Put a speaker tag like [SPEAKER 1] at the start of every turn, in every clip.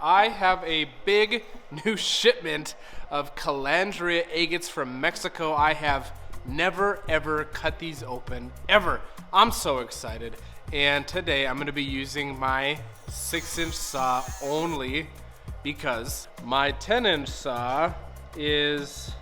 [SPEAKER 1] I have a big new shipment of Calandria agates from Mexico. I have never ever cut these open, ever. I'm so excited. And today I'm gonna be using my 6-inch saw only because my 10-inch saw is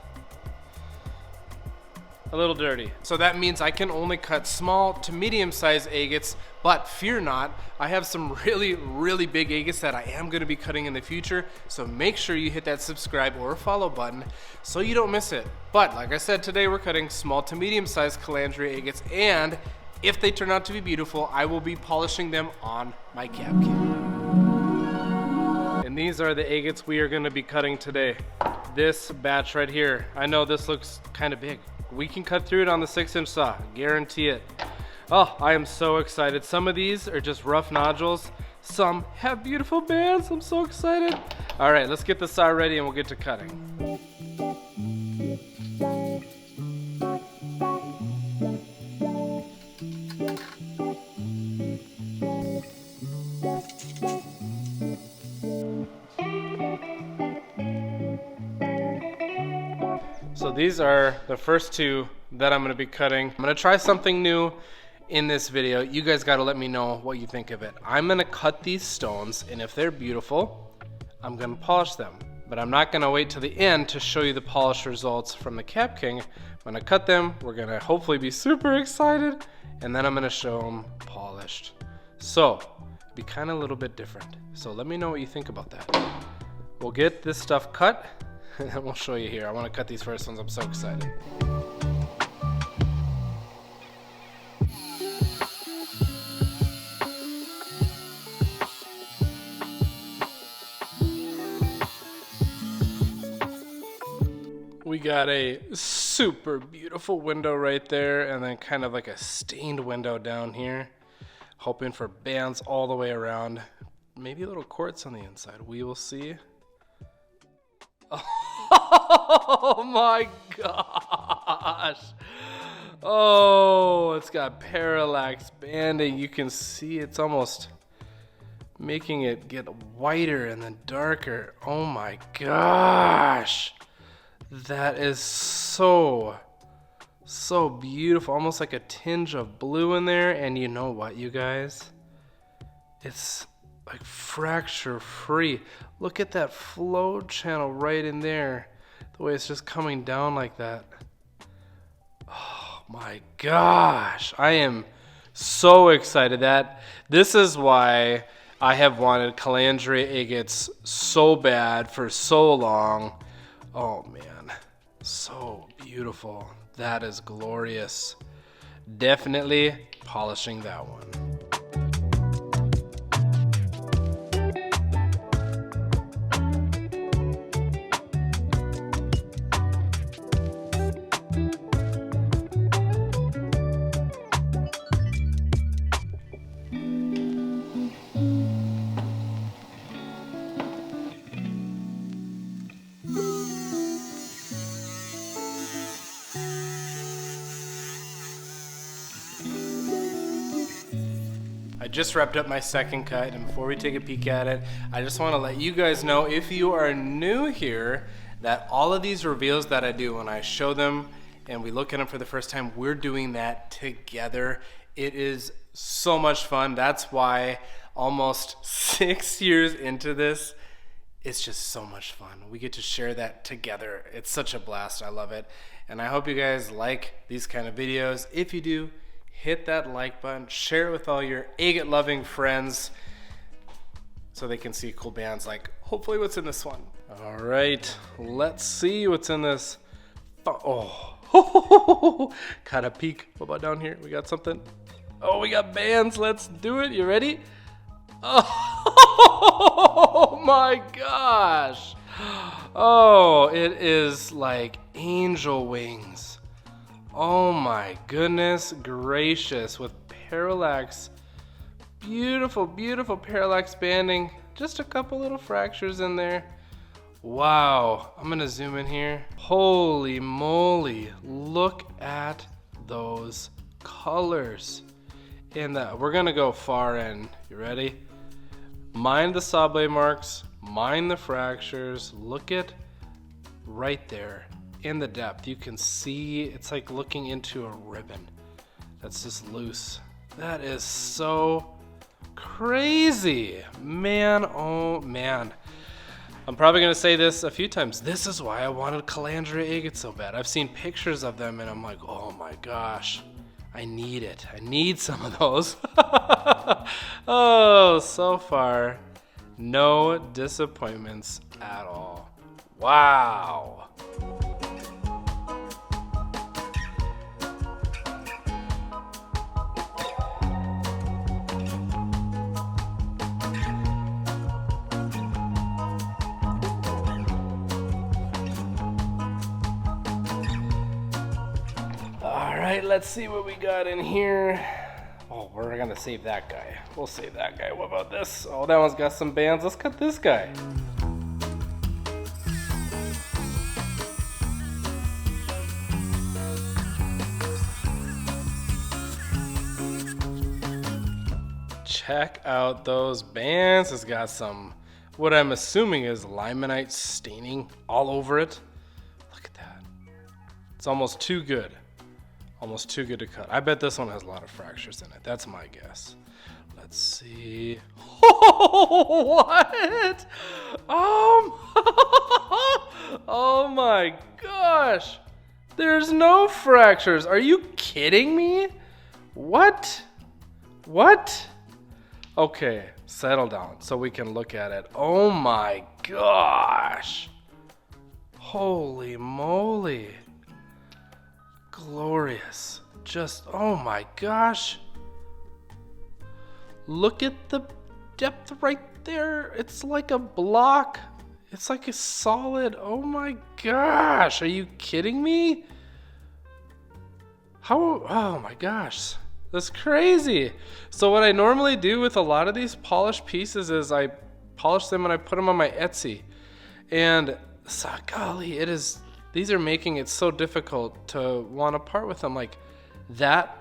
[SPEAKER 1] a little dirty. So that means I can only cut small to medium-sized agates, but fear not, I have some really big agates that I am gonna be cutting in the future, so make sure you hit that subscribe or follow button so you don't miss it. But like I said, today we're cutting small to medium-sized Calandria agates, and if they turn out to be beautiful, I will be polishing them on my Cabking. And these are the agates we are gonna be cutting today. This batch right here, I know this looks kind of big. We can cut through it on the 6-inch saw, guarantee it. Oh, I am so excited. Some of these are just rough nodules. Some have beautiful bands. I'm so excited. All right, let's get the saw ready and we'll get to cutting. So these are the first two that I'm going to be cutting. I'm going to try something new in this video. You guys got to let me know what you think of it. I'm going to cut these stones, and if they're beautiful, I'm going to polish them. But I'm not going to wait till the end to show you the polish results from the Cabking. When I cut them, we're going to hopefully be super excited, and then I'm going to show them polished. So, it'll be kind of a little bit different. So let me know what you think about that. We'll get this stuff cut, and then we'll show you here. I want to cut these first ones. I'm so excited. We got a super beautiful window right there, and then kind of like a stained window down here. Hoping for bands all the way around. Maybe a little quartz on the inside. We will see. Oh my gosh. Oh, it's got parallax banding. You can see it's almost making it get whiter and then darker. Oh my gosh. That is so beautiful. Almost like a tinge of blue in there. And you know what, you guys? It's like fracture free. Look at that flow channel right in there. The way it's just coming down like that. Oh my gosh. I am so excited. This is why I have wanted Calandria agates so bad for so long. Oh man, so beautiful. That is glorious. Definitely polishing that one. I just wrapped up my second cut, and before we take a peek at it, I just want to let you guys know, if you are new here, that all of these reveals that I do when I show them and we look at them for the first time, we're doing that together. It is so much fun. That's why almost 6 years into this, it's just so much fun. We get to share that together. It's such a blast. I love it. And I hope you guys like these kind of videos. If you do, hit that like button, share it with all your agate loving friends so they can see cool bands like hopefully what's in this one. All right, let's see what's in this. Oh, got a peek. What about down here? We got something. Oh, we got bands. Let's do it. You ready? Oh my gosh. Oh, it is like angel wings. Oh my goodness gracious, with parallax, beautiful parallax banding, just a couple little fractures in there. Wow, I'm gonna zoom in here. Holy moly, look at those colors. And we're gonna go far in. You ready? Mind the saw blade marks. Mind the fractures. Look at right there in the depth. You can see it's like looking into a ribbon that's just loose. That is so crazy, man. Oh man, I'm probably gonna say this a few times. This is why I wanted Calandria agates so bad. I've seen pictures of them and I'm like, oh my gosh, I need it. I need some of those. Oh, so far no disappointments at all. Wow. Alright, let's see what we got in here. Oh, we're gonna save that guy. We'll save that guy. What about this? Oh, that one's got some bands. Let's cut this guy. Check out those bands. It's got some, what I'm assuming is limonite staining all over it. Look at that. It's almost too good. Almost too good to cut. I bet this one has a lot of fractures in it. That's my guess. Let's see. Oh, what? Oh my gosh. There's no fractures. Are you kidding me? What? What? Okay, settle down so we can look at it. Oh my gosh. Holy moly. Glorious. Just, oh my gosh. Look at the depth right there. It's like a block. It's like a solid. Oh my gosh. Are you kidding me? How, oh my gosh. That's crazy. So what I normally do with a lot of these polished pieces is I polish them and I put them on my Etsy. And so, golly, it is, these are making it so difficult to want to part with them. Like that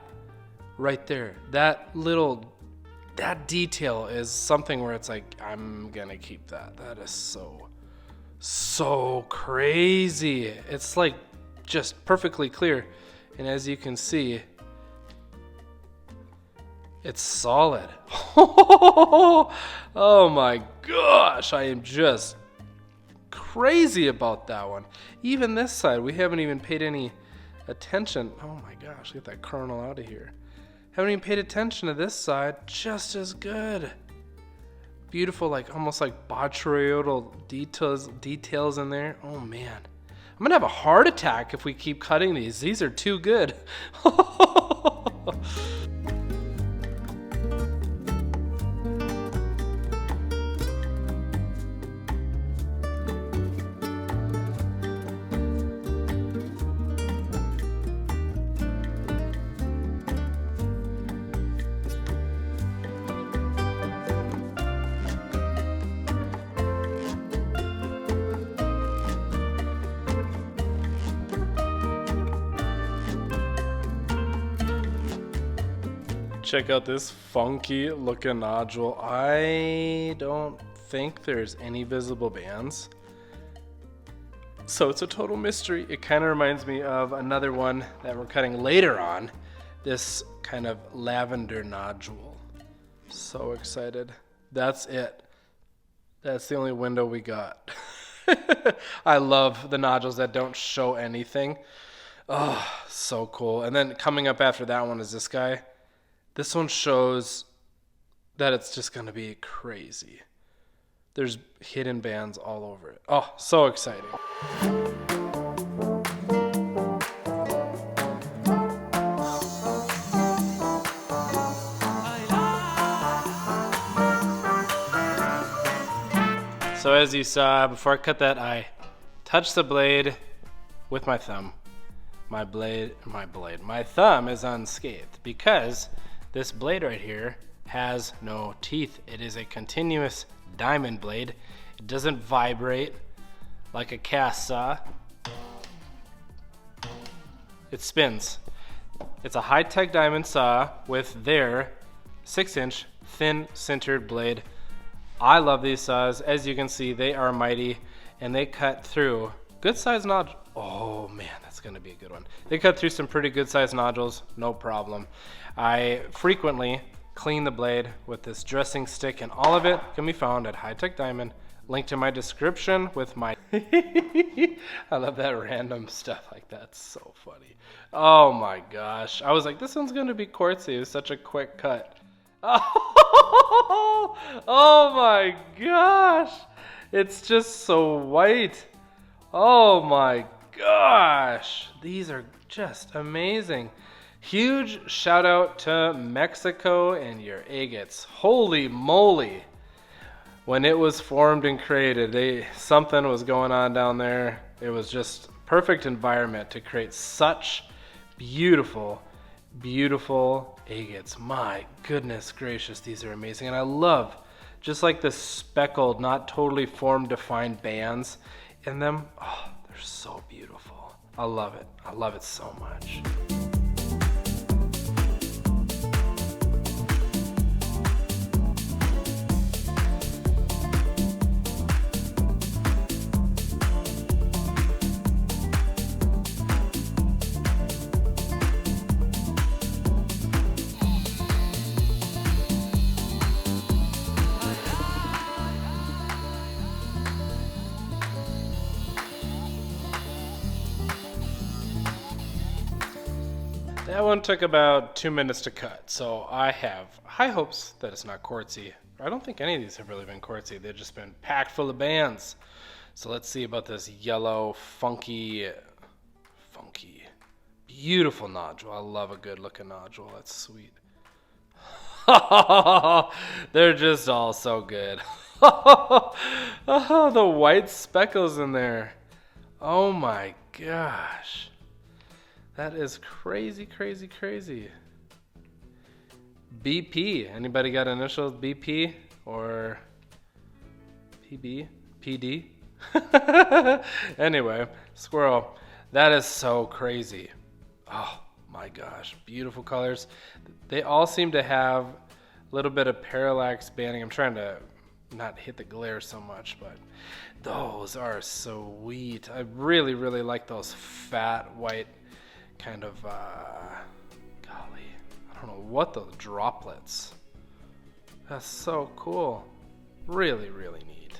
[SPEAKER 1] right there, that detail is something where it's like, I'm gonna keep that. That is so crazy. It's like just perfectly clear. And as you can see, it's solid. Oh my gosh, I am just crazy about that one. Even this side, we haven't even paid any attention. Oh my gosh, get that kernel out of here. Haven't even paid attention to this side. Just as good. Beautiful, like almost like botryoidal details in there. Oh man, I'm gonna have a heart attack if we keep cutting these. These are too good. Check out this funky looking nodule. I don't think there's any visible bands, so it's a total mystery. It kind of reminds me of another one that we're cutting later on, this kind of lavender nodule. So excited. That's it. That's the only window we got. I love the nodules that don't show anything. Oh, so cool. And then coming up after that one is this guy. This one shows that it's just going to be crazy. There's hidden bands all over it. Oh, so exciting. So as you saw, before I cut that, I touched the blade with my thumb. My thumb is unscathed because this blade right here has no teeth. It is a continuous diamond blade. It doesn't vibrate like a cast saw. It spins. It's a high-tech diamond saw with their 6-inch thin sintered blade I love these saws. As you can see, they are mighty, and they cut through good sized nodules. Oh man, that's gonna be a good one. They cut through some pretty good sized nodules, no problem. I frequently clean the blade with this dressing stick, and all of it can be found at High Tech Diamond. Link to my description with my I love that random stuff like that. It's so funny. Oh my gosh. I was like, this one's gonna be quartzy. It's such a quick cut. Oh, oh my gosh. It's just so white. Oh my gosh. These are just amazing. Huge shout out to Mexico and your agates. Holy moly. When it was formed and created, something was going on down there. It was just perfect environment to create such beautiful, beautiful agates. My goodness gracious, these are amazing. And I love just like the speckled, not totally form defined bands in them. Oh, they're so beautiful. I love it. I love it so much. That one took about 2 minutes to cut, so I have high hopes that it's not quartzy. I don't think any of these have really been quartzy. They've just been packed full of bands. So let's see about this yellow, funky, beautiful nodule. I love a good looking nodule. That's sweet. They're just all so good. Oh, the white speckles in there. Oh my gosh. That is crazy, crazy, crazy. BP. Anybody got initials? BP or PB? PD? Anyway, squirrel. That is so crazy. Oh my gosh. Beautiful colors. They all seem to have a little bit of parallax banding. I'm trying to not hit the glare so much, but those are sweet. I really, really like those fat white kind of, golly, I don't know what those droplets. That's so cool. Really, really neat.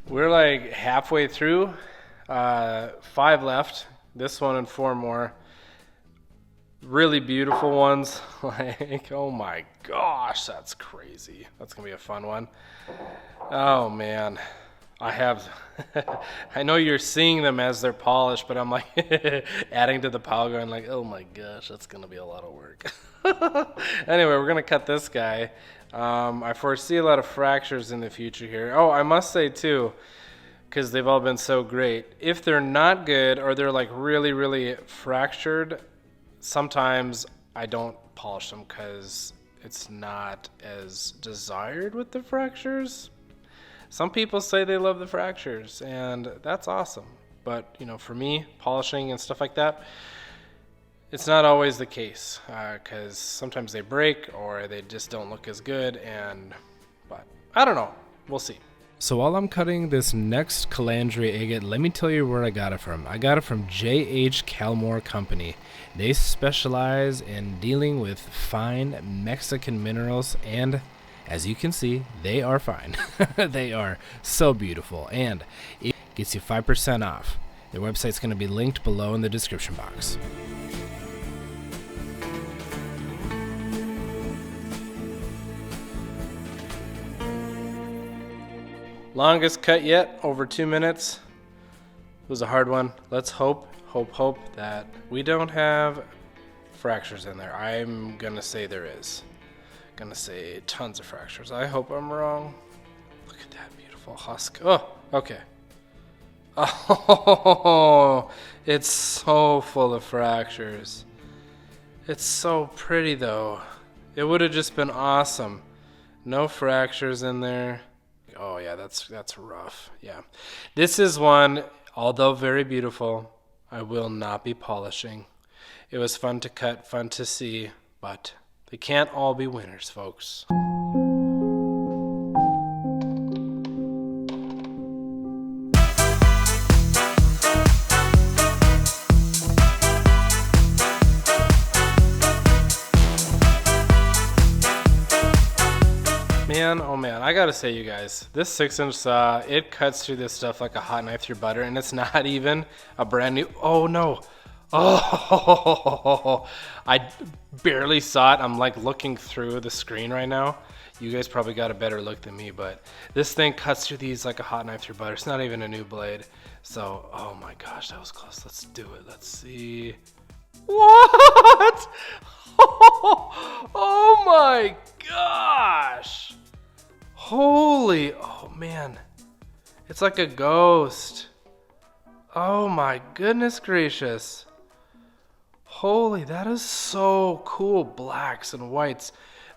[SPEAKER 1] We're like halfway through. 5 left. This one and 4 more. Really beautiful ones. Like, oh my gosh, that's crazy. That's gonna be a fun one. Oh man, I know you're seeing them as they're polished, but I'm like adding to the pile, going like, oh my gosh, that's gonna be a lot of work. Anyway, we're gonna cut this guy. I foresee a lot of fractures in the future here. Oh, I must say too, because they've all been so great, if they're not good or they're like really, really fractured, sometimes I don't polish them because it's not as desired with the fractures. Some people say they love the fractures, and that's awesome. But, you know, for me, polishing and stuff like that, it's not always the case because sometimes they break or they just don't look as good. But I don't know. We'll see. So while I'm cutting this next Calandria agate, let me tell you where I got it from. I got it from J.H. Kalmore Company. They specialize in dealing with fine Mexican minerals, and as you can see, they are fine. They are so beautiful, and it gets you 5% off. Their website's going to be linked below in the description box. Longest cut yet, over 2 minutes. It was a hard one. Let's hope that we don't have fractures in there. I'm gonna say there is. Gonna say tons of fractures. I hope I'm wrong. Look at that beautiful husk. Oh, okay. Oh, it's so full of fractures. It's so pretty though. It would have just been awesome. No fractures in there. Oh yeah, that's rough. Yeah. This is one, although very beautiful, I will not be polishing. It was fun to cut, fun to see, but they can't all be winners, folks. Man, oh man, I gotta say, you guys, this 6-inch saw, it cuts through this stuff like a hot knife through butter, and it's not even a brand new, oh no. Oh, I barely saw it. I'm like looking through the screen right now. You guys probably got a better look than me, but this thing cuts through these like a hot knife through butter. It's not even a new blade. So, oh my gosh, that was close. Let's do it. Let's see. What? Oh my gosh. Holy, oh man. It's like a ghost. Oh my goodness gracious. Holy, that is so cool. Blacks and whites.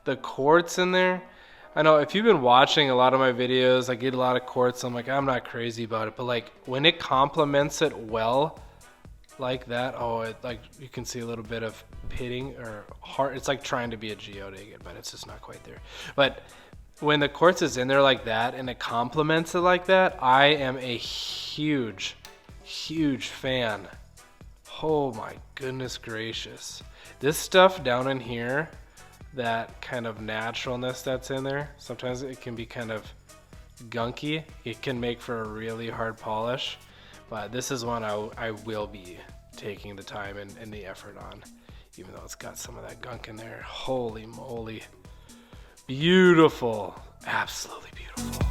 [SPEAKER 1] The quartz in there. I know if you've been watching a lot of my videos, I get a lot of quartz. I'm like, I'm not crazy about it. But like when it complements it well, like that, oh, it, like you can see a little bit of pitting or heart. It's like trying to be a geode agate, but it's just not quite there. But when the quartz is in there like that and it complements it like that, I am a huge fan. Oh my goodness gracious. This stuff down in here, that kind of naturalness that's in there, sometimes it can be kind of gunky. It can make for a really hard polish, but this is one I will be taking the time and the effort on, even though it's got some of that gunk in there. Holy moly. Beautiful. Absolutely beautiful.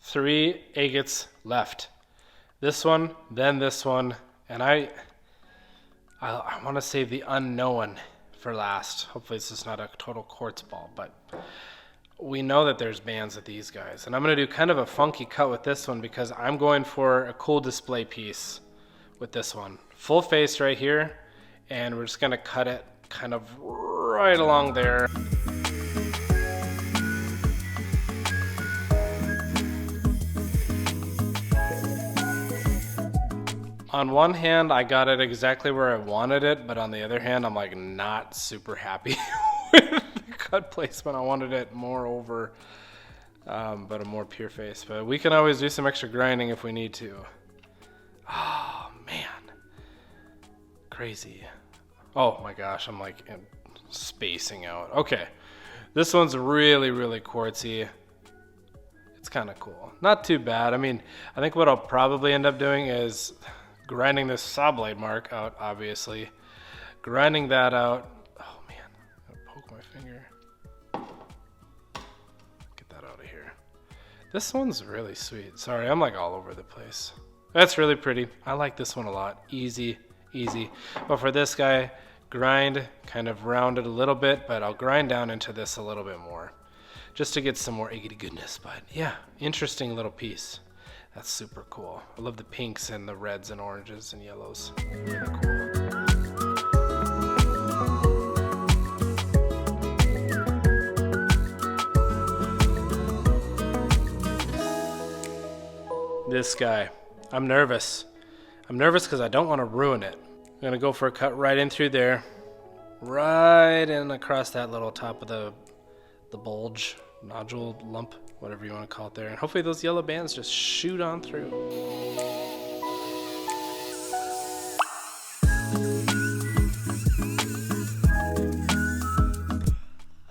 [SPEAKER 1] Three agates left. This one, then this one, and I want to save the unknown for last. Hopefully this is not a total quartz ball, but we know that there's bands of these guys. And I'm going to do kind of a funky cut with this one because I'm going for a cool display piece with this one. Full face right here, and we're just going to cut it kind of right along there. On one hand, I got it exactly where I wanted it, but on the other hand, I'm like not super happy with the cut placement. I wanted it more over, but a more pure face. But we can always do some extra grinding if we need to. Oh man, crazy. Oh my gosh, I'm like spacing out. Okay, this one's really quartzy. It's kind of cool. Not too bad. I mean, I think what I'll probably end up doing is grinding this saw blade mark out, obviously. Grinding that out. Oh man, I'm gonna poke my finger. Get that out of here. This one's really sweet. Sorry, I'm like all over the place. That's really pretty. I like this one a lot. Easy. But for this guy, grind, kind of round it a little bit, but I'll grind down into this a little bit more just to get some more agate goodness. But yeah, interesting little piece. That's super cool. I love the pinks and the reds and oranges and yellows. Really cool. This guy, I'm nervous. I'm nervous because I don't want to ruin it. I'm gonna go for a cut right in through there, right in across that little top of the bulge, nodule, lump, whatever you want to call it there. And hopefully those yellow bands just shoot on through.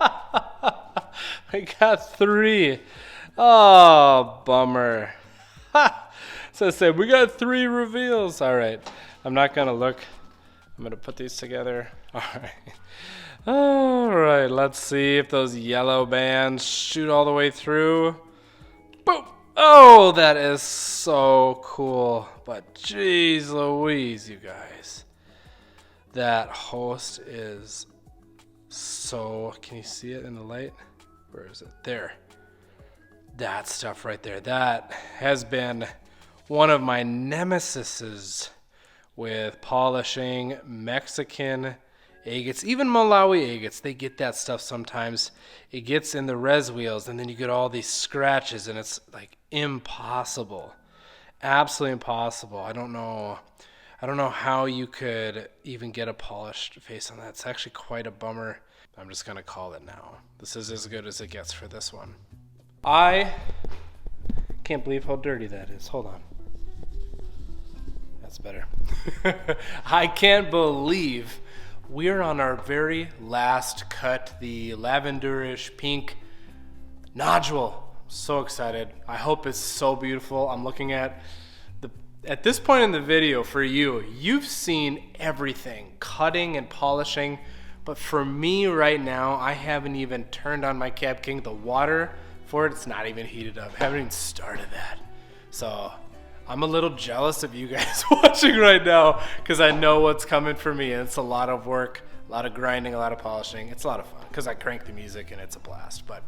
[SPEAKER 1] I got 3. Oh, bummer. So I said, we got 3 reveals. All right, I'm not gonna look. I'm gonna put these together. All right, let's see if those yellow bands shoot all the way through. Boom. Oh, that is so cool. But jeez Louise, you guys. That host is so... Can you see it in the light? Where is it? There. That stuff right there. That has been one of my nemesises with polishing Mexican agates, even Malawi agates. They get that stuff sometimes. It gets in the res wheels, and then you get all these scratches, and it's like impossible, absolutely impossible. I don't know how you could even get a polished face on that. It's actually quite a bummer. I'm just gonna call it now. This is as good as it gets for this one. I can't believe how dirty that is. Hold on. That's better. I can't believe we're on our very last cut, the lavenderish pink nodule. So excited. I hope it's so beautiful. I'm looking at this point in the video for you've seen everything, cutting and polishing, but for me right now, I haven't even turned on my Cabking. The water for it's not even heated up. I haven't even started that. So I'm a little jealous of you guys watching right now because I know what's coming for me, and it's a lot of work, a lot of grinding, a lot of polishing. It's a lot of fun because I crank the music and it's a blast. But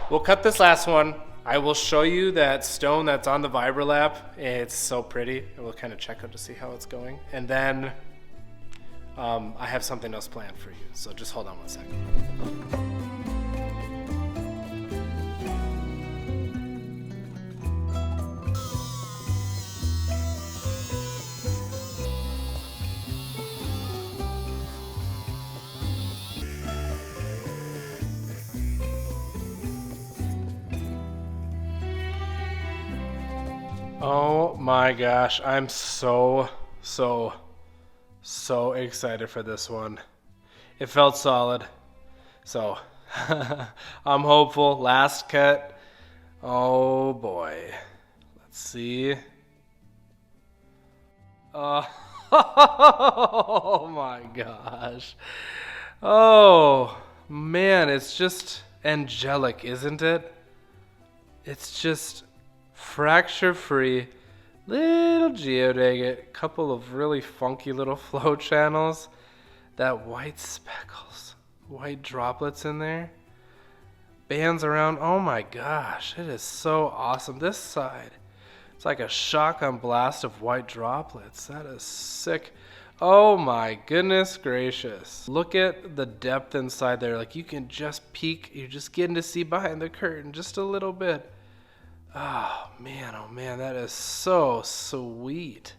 [SPEAKER 1] we'll cut this last one. I will show you that stone that's on the Vibrolap. It's so pretty. And we'll kind of check out to see how it's going. And then I have something else planned for you. So just hold on one second. Oh my gosh, I'm so excited for this one. It felt solid. So, I'm hopeful. Last cut. Oh boy. Let's see. Oh my gosh. Oh man, it's just angelic, isn't it? It's just fracture-free little geode agate, couple of really funky little flow channels, that white speckles, white droplets in there, bands around. Oh my gosh, it is so awesome. This side, it's like a shotgun blast of white droplets. That is sick. Oh my goodness gracious. Look at the depth inside there. Like you can just peek, you're just getting to see behind the curtain just a little bit. Oh man, that is so sweet.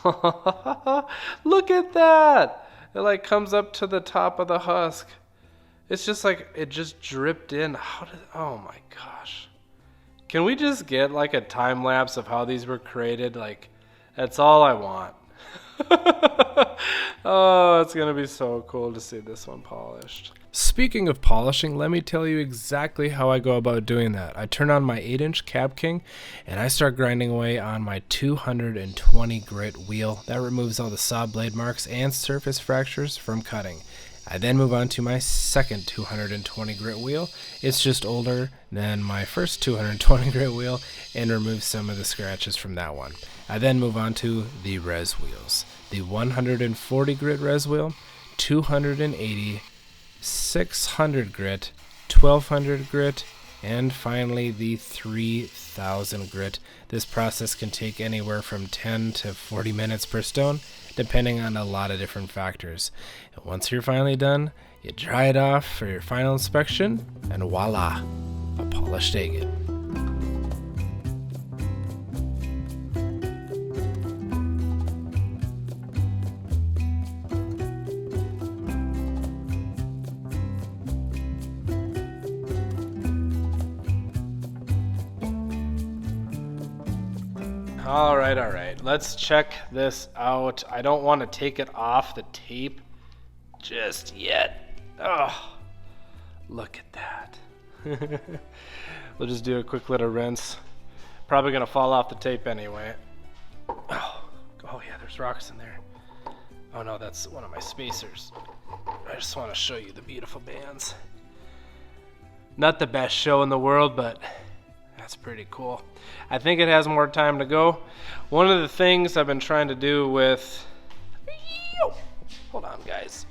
[SPEAKER 1] Look at that. It like comes up to the top of the husk. It's just like it just dripped in. Oh my gosh. Can we just get like a time lapse of how these were created? Like that's all I want. Oh, it's gonna be so cool to see this one polished. Speaking of polishing, let me tell you exactly how I go about doing that. I turn on my 8-inch Cabking and I start grinding away on my 220 grit wheel. That removes all the saw blade marks and surface fractures from cutting. I then move on to my second 220 grit wheel. It's just older than my first 220 grit wheel and removes some of the scratches from that one. I then move on to the res wheels. The 140 grit res wheel, 280, 600 grit, 1200 grit, and finally the 3000 grit. This process can take anywhere from 10 to 40 minutes per stone, depending on a lot of different factors. And once you're finally done, you dry it off for your final inspection, and voila, a polished agate. All right. Let's check this out. I don't want to take it off the tape just yet. Oh, look at that. We'll just do a quick little rinse. Probably going to fall off the tape anyway. Oh yeah, there's rocks in there. Oh no, that's one of my spacers. I just want to show you the beautiful bands. Not the best show in the world, but That's pretty cool. I think it has more time to go. One of the things I've been trying to do with, hold on guys,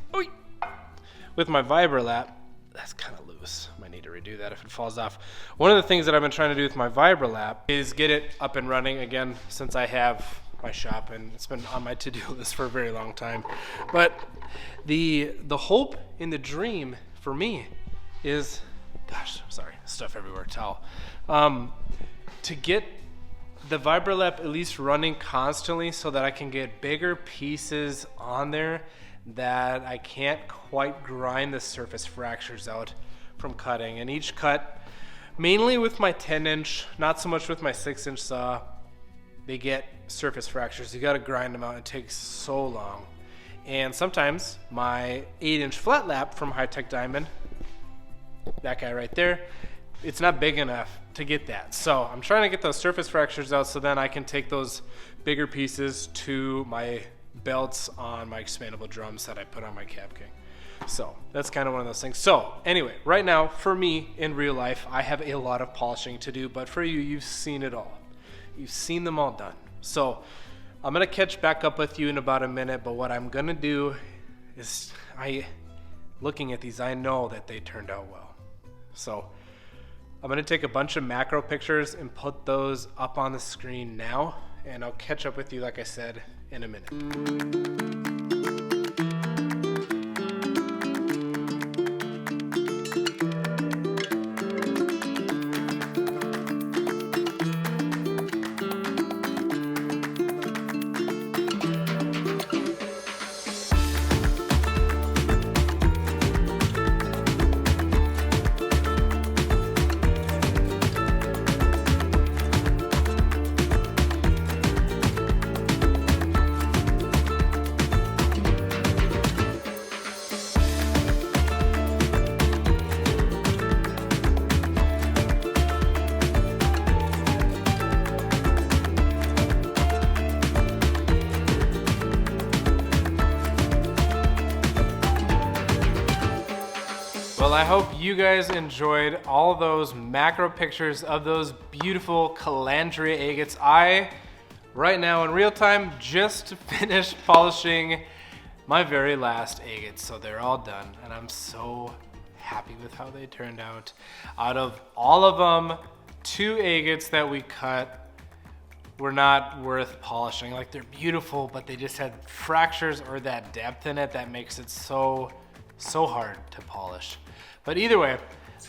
[SPEAKER 1] with my Vibrolap, that's kind of loose. Might need to redo that if it falls off. One of the things that I've been trying to do with my Vibrolap is get it up and running again, since I have my shop and it's been on my to-do list for a very long time. But the hope and the dream for me is, gosh, sorry, stuff everywhere, towel. To get the Vibrolap at least running constantly so that I can get bigger pieces on there that I can't quite grind the surface fractures out from cutting. And each cut, mainly with my 10-inch, not so much with my 6-inch saw, they get surface fractures. You gotta grind them out. It takes so long. And sometimes my 8-inch flat lap from High Tech Diamond, that guy right there, it's not big enough to get that. So I'm trying to get those surface fractures out so then I can take those bigger pieces to my belts on my expandable drums that I put on my Cabking. So that's kind of one of those things. So anyway, right now for me in real life, I have a lot of polishing to do, but for you, you've seen it all. You've seen them all done. So I'm gonna catch back up with you in about a minute, but what I'm gonna do is, looking at these, I know that they turned out well. So I'm gonna take a bunch of macro pictures and put those up on the screen now, and I'll catch up with you, like I said, in a minute. Well, I hope you guys enjoyed all those macro pictures of those beautiful Calandria agates. I, right now in real time, just finished polishing my very last agates. So they're all done, and I'm so happy with how they turned out. Out of all of them, 2 agates that we cut were not worth polishing. Like, they're beautiful, but they just had fractures or that depth in it that makes it so hard to polish. But either way,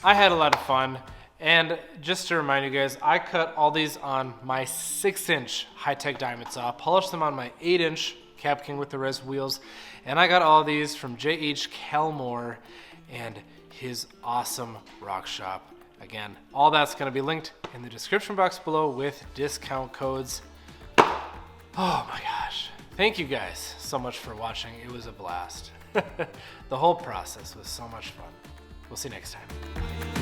[SPEAKER 1] I had a lot of fun. And just to remind you guys, I cut all these on my 6-inch High Tech Diamond saw, polished them on my 8-inch Cabking with the res wheels, and I got all these from J.H. Kalmore and his awesome rock shop. Again, all that's going to be linked in the description box below with discount codes. Oh my gosh. Thank you guys so much for watching. It was a blast. The whole process was so much fun. We'll see you next time.